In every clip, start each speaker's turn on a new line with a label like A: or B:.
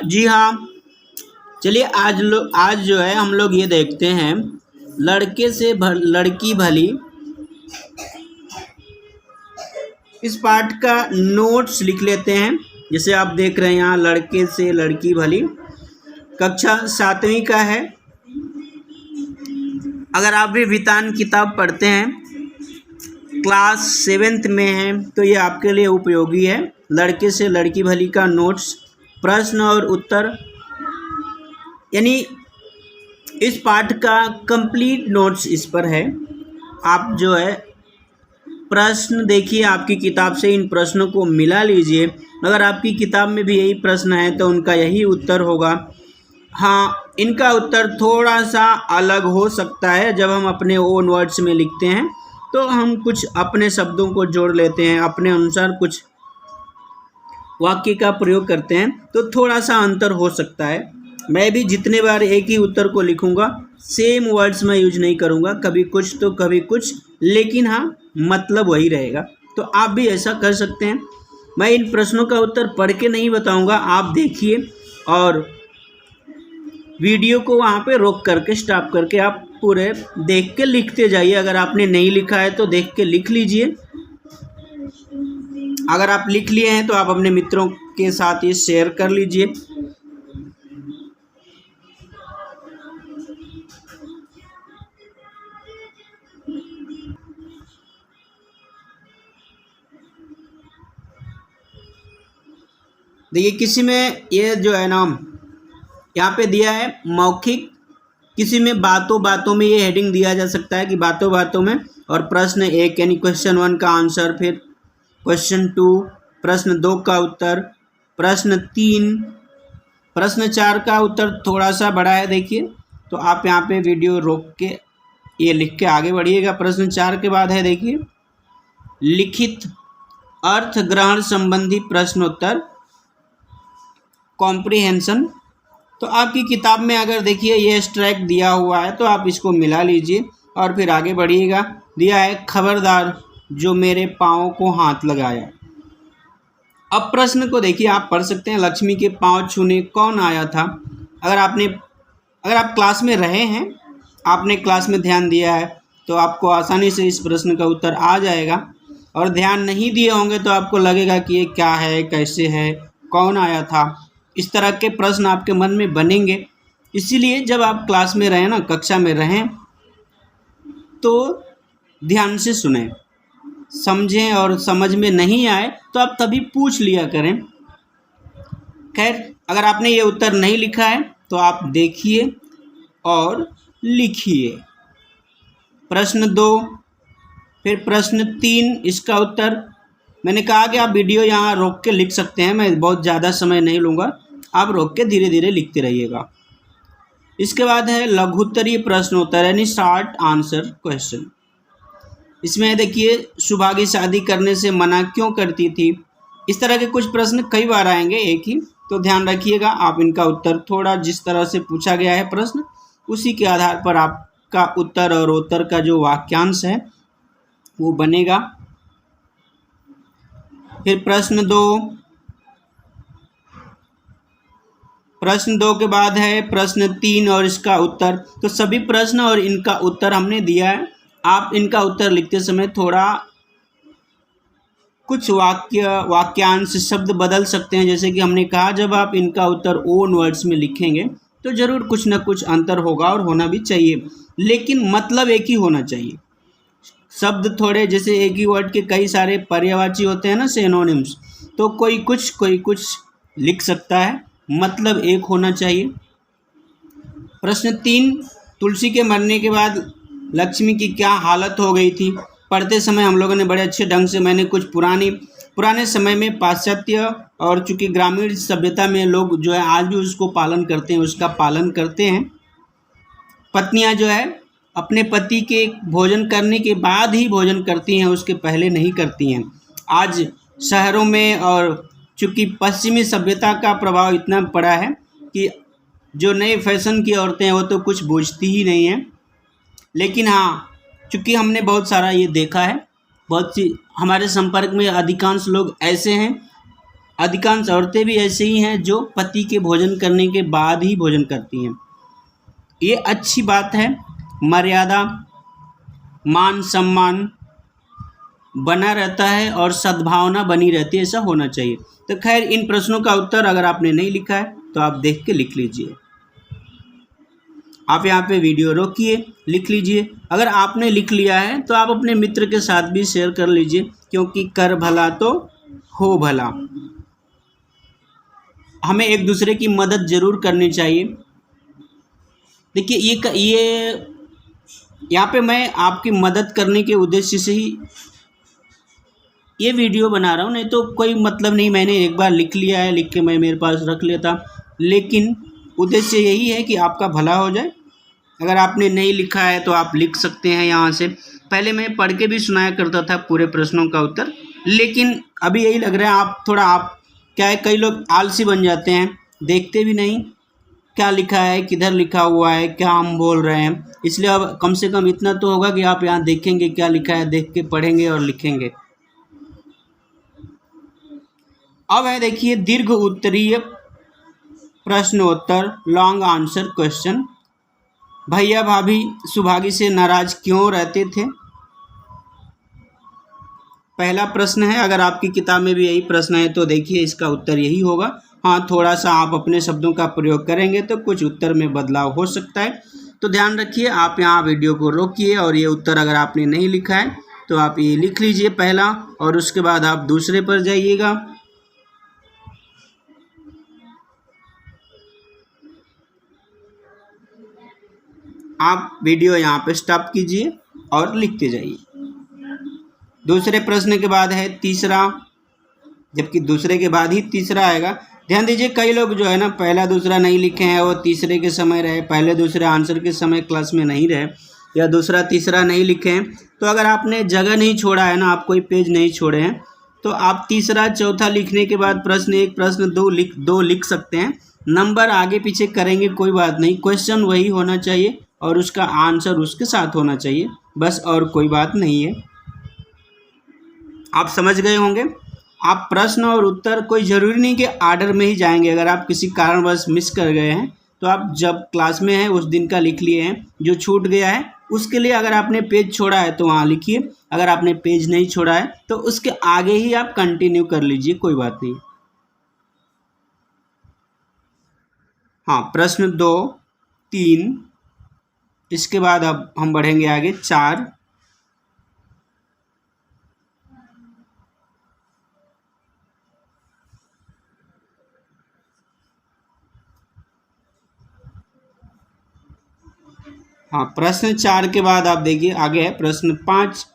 A: जी हाँ, चलिए आज जो है हम लोग ये देखते हैं लड़के से लड़की भली। इस पाठ का नोट्स लिख लेते हैं। जैसे आप देख रहे हैं यहाँ लड़के से लड़की भली, कक्षा 7वीं का है। अगर आप भी वितान किताब पढ़ते हैं, क्लास 7th में हैं, तो ये आपके लिए उपयोगी है। लड़के से लड़की भली का नोट्स, प्रश्न और उत्तर, यानी इस पाठ का कंप्लीट नोट्स इस पर है। आप जो है प्रश्न देखिए आपकी किताब से, इन प्रश्नों को मिला लीजिए। अगर आपकी किताब में भी यही प्रश्न है तो उनका यही उत्तर होगा। हाँ, इनका उत्तर थोड़ा सा अलग हो सकता है। जब हम अपने ओन वर्ड्स में लिखते हैं तो हम कुछ अपने शब्दों को जोड़ लेते हैं, अपने अनुसार कुछ वाक्य का प्रयोग करते हैं, तो थोड़ा सा अंतर हो सकता है। मैं भी जितने बार एक ही उत्तर को लिखूंगा, सेम वर्ड्स में यूज नहीं करूंगा, कभी कुछ तो कभी कुछ, लेकिन हाँ मतलब वही रहेगा। तो आप भी ऐसा कर सकते हैं। मैं इन प्रश्नों का उत्तर पढ़ के नहीं बताऊंगा, आप देखिए और वीडियो को वहाँ पे रोक करके स्टॉप करके आप पूरे देख के लिखते जाइए। अगर आपने नहीं लिखा है तो देख के लिख लीजिए। अगर आप लिख लिए हैं तो आप अपने मित्रों के साथ ये शेयर कर लीजिए। देखिए किसी में ये जो है ना यहाँ पे दिया है मौखिक, किसी में बातों बातों में, ये हेडिंग दिया जा सकता है कि बातों बातों में। और प्रश्न 1 यानी क्वेश्चन 1 का आंसर, फिर क्वेश्चन 2, प्रश्न 2 का उत्तर, प्रश्न 3, प्रश्न 4 का उत्तर थोड़ा सा बड़ा है देखिए, तो आप यहाँ पे वीडियो रोक के ये लिख के आगे बढ़िएगा। प्रश्न 4 के बाद है देखिए लिखित अर्थ ग्रहण संबंधी प्रश्नोत्तर, कॉम्प्रिहेंशन। तो आपकी किताब में अगर देखिए ये एक्सट्रैक्ट दिया हुआ है तो आप इसको मिला लीजिए और फिर आगे बढ़िएगा। दिया है खबरदार जो मेरे पाँव को हाथ लगाया। अब प्रश्न को देखिए आप पढ़ सकते हैं, लक्ष्मी के पाँव छूने कौन आया था। अगर आप क्लास में रहे हैं, आपने क्लास में ध्यान दिया है, तो आपको आसानी से इस प्रश्न का उत्तर आ जाएगा। और ध्यान नहीं दिए होंगे तो आपको लगेगा कि ये क्या है, कैसे है, कौन आया था। इस तरह के प्रश्न आपके मन में बनेंगे। इसीलिए जब आप क्लास में रहें ना, कक्षा में रहें, तो ध्यान से सुनें, समझें, और समझ में नहीं आए तो आप तभी पूछ लिया करें। खैर, अगर आपने ये उत्तर नहीं लिखा है तो आप देखिए और लिखिए। प्रश्न 2, फिर प्रश्न 3, इसका उत्तर। मैंने कहा कि आप वीडियो यहाँ रोक के लिख सकते हैं, मैं बहुत ज़्यादा समय नहीं लूँगा, आप रोक के धीरे धीरे लिखते रहिएगा। इसके बाद है लघुत्तरीय प्रश्नोत्तर यानी शॉर्ट आंसर क्वेश्चन। इसमें देखिए सुभागी शादी करने से मना क्यों करती थी। इस तरह के कुछ प्रश्न कई बार आएंगे एक ही, तो ध्यान रखिएगा। आप इनका उत्तर थोड़ा जिस तरह से पूछा गया है प्रश्न, उसी के आधार पर आपका उत्तर और उत्तर का जो वाक्यांश है वो बनेगा। फिर प्रश्न 2 के बाद है प्रश्न 3 और इसका उत्तर। तो सभी प्रश्न और इनका उत्तर हमने दिया है। आप इनका उत्तर लिखते समय थोड़ा कुछ वाक्यांश शब्द बदल सकते हैं। जैसे कि हमने कहा, जब आप इनका उत्तर ओन वर्ड्स में लिखेंगे तो ज़रूर कुछ ना कुछ अंतर होगा और होना भी चाहिए, लेकिन मतलब एक ही होना चाहिए। शब्द थोड़े, जैसे एक ही वर्ड के कई सारे पर्यायवाची होते हैं ना, सिनोनिम्स, तो कोई कुछ लिख सकता है, मतलब एक होना चाहिए। प्रश्न 3, तुलसी के मरने के बाद लक्ष्मी की क्या हालत हो गई थी। पढ़ते समय हम लोगों ने बड़े अच्छे ढंग से, मैंने कुछ पुराने समय में पाश्चात्य और चूँकि ग्रामीण सभ्यता में लोग जो है आज भी उसको पालन करते हैं, उसका पालन करते हैं। पत्नियां जो है अपने पति के भोजन करने के बाद ही भोजन करती हैं, उसके पहले नहीं करती हैं। आज शहरों में और चूँकि पश्चिमी सभ्यता का प्रभाव इतना पड़ा है कि जो नए फैशन की औरतें हैं वो तो कुछ बूझती ही नहीं हैं। लेकिन हाँ, चूँकि हमने बहुत सारा ये देखा है, बहुत सी हमारे संपर्क में अधिकांश लोग ऐसे हैं, अधिकांश औरतें भी ऐसे ही हैं जो पति के भोजन करने के बाद ही भोजन करती हैं। ये अच्छी बात है। मर्यादा, मान सम्मान बना रहता है और सद्भावना बनी रहती है, ऐसा होना चाहिए। तो खैर, इन प्रश्नों का उत्तर अगर आपने नहीं लिखा है तो आप देख के लिख लीजिए। आप यहाँ पे वीडियो रोकिए, लिख लीजिए। अगर आपने लिख लिया है तो आप अपने मित्र के साथ भी शेयर कर लीजिए, क्योंकि कर भला तो हो भला। हमें एक दूसरे की मदद ज़रूर करनी चाहिए। देखिए, ये यहाँ पे मैं आपकी मदद करने के उद्देश्य से ही ये वीडियो बना रहा हूँ, नहीं तो कोई मतलब नहीं। मैंने एक बार लिख लिया है, लिख के मैं मेरे पास रख लेता, लेकिन उद्देश्य यही है कि आपका भला हो जाए। अगर आपने नहीं लिखा है तो आप लिख सकते हैं यहाँ से। पहले मैं पढ़ के भी सुनाया करता था पूरे प्रश्नों का उत्तर, लेकिन अभी यही लग रहा है आप क्या है, कई लोग आलसी बन जाते हैं, देखते भी नहीं क्या लिखा है, किधर लिखा हुआ है, क्या हम बोल रहे हैं। इसलिए अब कम से कम इतना तो होगा कि आप यहाँ देखेंगे क्या लिखा है, देख के पढ़ेंगे और लिखेंगे। अब है देखिए दीर्घ उत्तरीय प्रश्नोत्तर, लॉन्ग आंसर क्वेश्चन। भैया भाभी सुभागी से नाराज क्यों रहते थे? पहला प्रश्न है। अगर आपकी किताब में भी यही प्रश्न है तो देखिए इसका उत्तर यही होगा। हाँ, थोड़ा सा आप अपने शब्दों का प्रयोग करेंगे तो कुछ उत्तर में बदलाव हो सकता है। तो ध्यान रखिए, आप यहाँ वीडियो को रोकिए और ये उत्तर अगर आपने नहीं लिखा है तो आप ये लिख लीजिए पहला, और उसके बाद आप दूसरे पर जाइएगा। आप वीडियो यहाँ पे स्टॉप कीजिए और लिखते जाइए। दूसरे प्रश्न के बाद है तीसरा, जबकि दूसरे के बाद ही तीसरा आएगा। ध्यान दीजिए, कई लोग जो है ना पहला दूसरा नहीं लिखे हैं, वो तीसरे के समय रहे, पहले दूसरे आंसर के समय क्लास में नहीं रहे, या दूसरा तीसरा नहीं लिखे हैं। तो अगर आपने जगह नहीं छोड़ा है ना, आप कोई पेज नहीं छोड़े हैं, तो आप तीसरा चौथा लिखने के बाद प्रश्न एक प्रश्न दो लिख सकते हैं। नंबर आगे पीछे करेंगे कोई बात नहीं, क्वेश्चन वही होना चाहिए और उसका आंसर उसके साथ होना चाहिए, बस, और कोई बात नहीं है। आप समझ गए होंगे। आप प्रश्न और उत्तर कोई ज़रूरी नहीं कि आर्डर में ही जाएंगे। अगर आप किसी कारणवश मिस कर गए हैं तो आप जब क्लास में हैं उस दिन का लिख लिए हैं, जो छूट गया है उसके लिए अगर आपने पेज छोड़ा है तो वहाँ लिखिए, अगर आपने पेज नहीं छोड़ा है तो उसके आगे ही आप कंटिन्यू कर लीजिए, कोई बात नहीं। हाँ, प्रश्न 2, 3, इसके बाद अब हम बढ़ेंगे आगे 4। हाँ, प्रश्न 4 के बाद आप देखिए आगे है प्रश्न 5।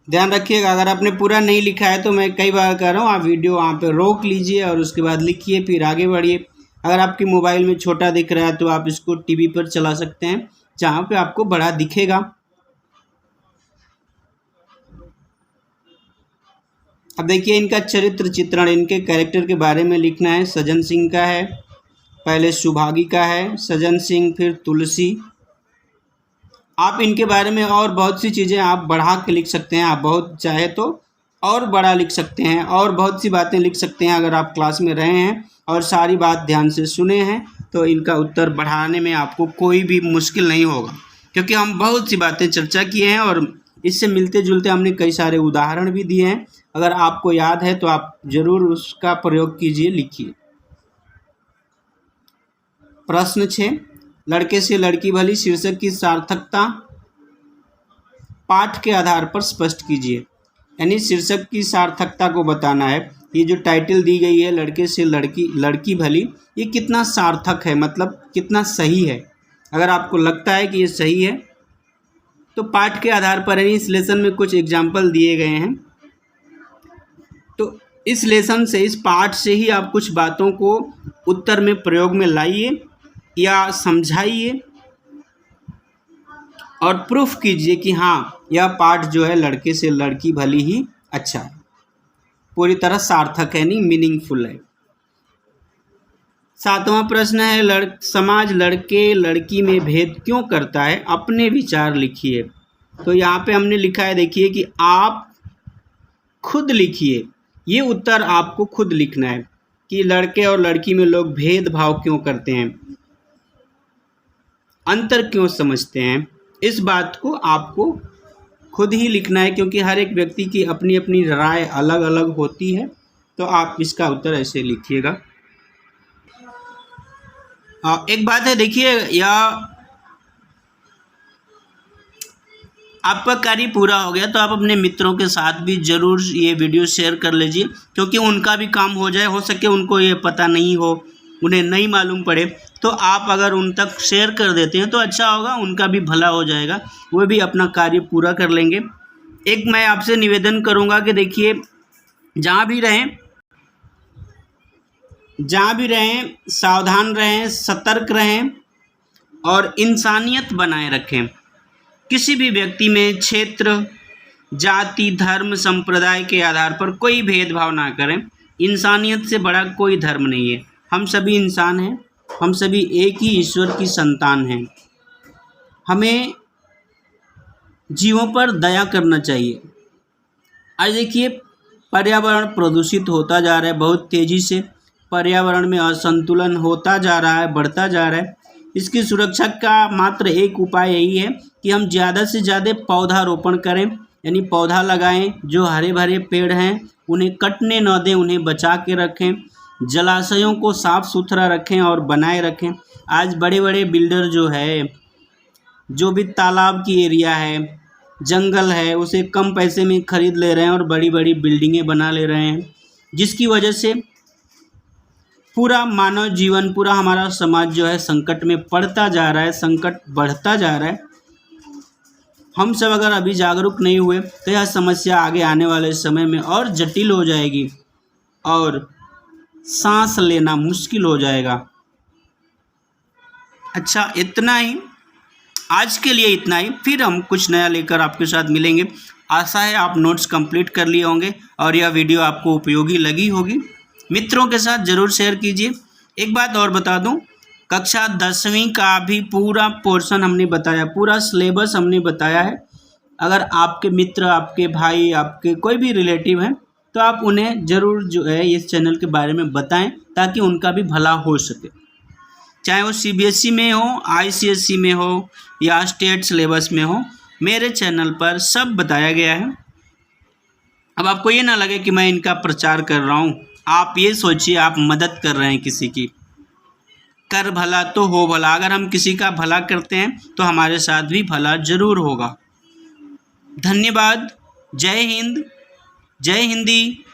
A: ध्यान रखिएगा, अगर आपने पूरा नहीं लिखा है तो मैं कई बार कह रहा हूँ, आप वीडियो वहाँ पे रोक लीजिए और उसके बाद लिखिए, फिर आगे बढ़िए। अगर आपकी मोबाइल में छोटा दिख रहा है तो आप इसको टीवी पर चला सकते हैं, जहाँ पे आपको बड़ा दिखेगा। अब देखिए इनका चरित्र चित्रण, इनके कैरेक्टर के बारे में लिखना है। सज्जन सिंह का है, पहले सुभागी का है, सज्जन सिंह, फिर तुलसी। आप इनके बारे में और बहुत सी चीज़ें आप बढ़ा के लिख सकते हैं, आप बहुत चाहे तो और बड़ा लिख सकते हैं, और बहुत सी बातें लिख सकते हैं। अगर आप क्लास में रहे हैं और सारी बात ध्यान से सुने हैं तो इनका उत्तर बढ़ाने में आपको कोई भी मुश्किल नहीं होगा, क्योंकि हम बहुत सी बातें चर्चा किए हैं और इससे मिलते जुलते हमने कई सारे उदाहरण भी दिए हैं। अगर आपको याद है तो आप ज़रूर उसका प्रयोग कीजिए, लिखिए। प्रश्न 6, लड़के से लड़की भली शीर्षक की सार्थकता पाठ के आधार पर स्पष्ट कीजिए। यानी शीर्षक की सार्थकता को बताना है। ये जो टाइटल दी गई है, लड़के से लड़की भली, ये कितना सार्थक है, मतलब कितना सही है। अगर आपको लगता है कि ये सही है तो पाठ के आधार पर, यानी इस लेसन में कुछ एग्जाम्पल दिए गए हैं, तो इस लेसन से, इस पाठ से ही आप कुछ बातों को उत्तर में प्रयोग में लाइए या समझाइए और प्रूफ कीजिए कि हाँ, यह पाठ जो है लड़के से लड़की भली ही अच्छा है, पूरी तरह सार्थक है, नहीं मीनिंगफुल है। 7वां प्रश्न है, समाज लड़के लड़की में भेद क्यों करता है? अपने विचार लिखिए। तो यहाँ पे हमने लिखा है, देखिए कि आप खुद लिखिए। ये उत्तर आपको खुद लिखना है कि लड़के और लड़की में लोग भेदभाव क्यों करते हैं, अंतर क्यों समझते हैं। इस बात को आपको खुद ही लिखना है, क्योंकि हर एक व्यक्ति की अपनी अपनी राय अलग अलग होती है। तो आप इसका उत्तर ऐसे लिखिएगा। एक बात है, देखिए, यह आपका कार्य पूरा हो गया तो आप अपने मित्रों के साथ भी ज़रूर ये वीडियो शेयर कर लीजिए, क्योंकि उनका भी काम हो जाए। हो सके उनको ये पता नहीं हो, उन्हें नहीं मालूम पड़े, तो आप अगर उन तक शेयर कर देते हैं तो अच्छा होगा, उनका भी भला हो जाएगा, वो भी अपना कार्य पूरा कर लेंगे। एक मैं आपसे निवेदन करूँगा कि देखिए, जहाँ भी रहें सावधान रहें, सतर्क रहें और इंसानियत बनाए रखें। किसी भी व्यक्ति में क्षेत्र, जाति, धर्म, संप्रदाय के आधार पर कोई भेदभाव ना करें। इंसानियत से बड़ा कोई धर्म नहीं है। हम सभी इंसान हैं, हम सभी एक ही ईश्वर की संतान हैं। हमें जीवों पर दया करना चाहिए। आज देखिए, पर्यावरण प्रदूषित होता जा रहा है बहुत तेज़ी से, पर्यावरण में असंतुलन होता जा रहा है, बढ़ता जा रहा है। इसकी सुरक्षा का मात्र एक उपाय यही है कि हम ज़्यादा से ज़्यादा पौधारोपण करें, यानी पौधा लगाएं। जो हरे भरे पेड़ हैं उन्हें कटने न दें, उन्हें बचा के रखें। जलाशयों को साफ़ सुथरा रखें और बनाए रखें। आज बड़े बड़े बिल्डर जो भी तालाब की एरिया है, जंगल है, उसे कम पैसे में ख़रीद ले रहे हैं और बड़ी बड़ी बिल्डिंगें बना ले रहे हैं, जिसकी वजह से पूरा मानव जीवन, पूरा हमारा समाज जो है संकट में पड़ता जा रहा है, संकट बढ़ता जा रहा है। हम सब अगर अभी जागरूक नहीं हुए तो यह समस्या आगे आने वाले समय में और जटिल हो जाएगी और सांस लेना मुश्किल हो जाएगा। अच्छा, इतना ही, आज के लिए इतना ही। फिर हम कुछ नया लेकर आपके साथ मिलेंगे। आशा है आप नोट्स कंप्लीट कर लिए होंगे और यह वीडियो आपको उपयोगी लगी होगी। मित्रों के साथ ज़रूर शेयर कीजिए। एक बात और बता दूं, कक्षा 10वीं का भी पूरा पोर्शन हमने बताया, पूरा सिलेबस हमने बताया है। अगर आपके मित्र, आपके भाई, आपके कोई भी रिलेटिव हैं तो आप उन्हें ज़रूर जो है इस चैनल के बारे में बताएं, ताकि उनका भी भला हो सके। चाहे वो CBSE में हो, ICSE में हो या स्टेट सिलेबस में हो, मेरे चैनल पर सब बताया गया है। अब आपको ये ना लगे कि मैं इनका प्रचार कर रहा हूँ। आप ये सोचिए, आप मदद कर रहे हैं किसी की। कर भला तो हो भला। अगर हम किसी का भला करते हैं तो हमारे साथ भी भला जरूर होगा। धन्यवाद। जय हिंद, जय हिंदी।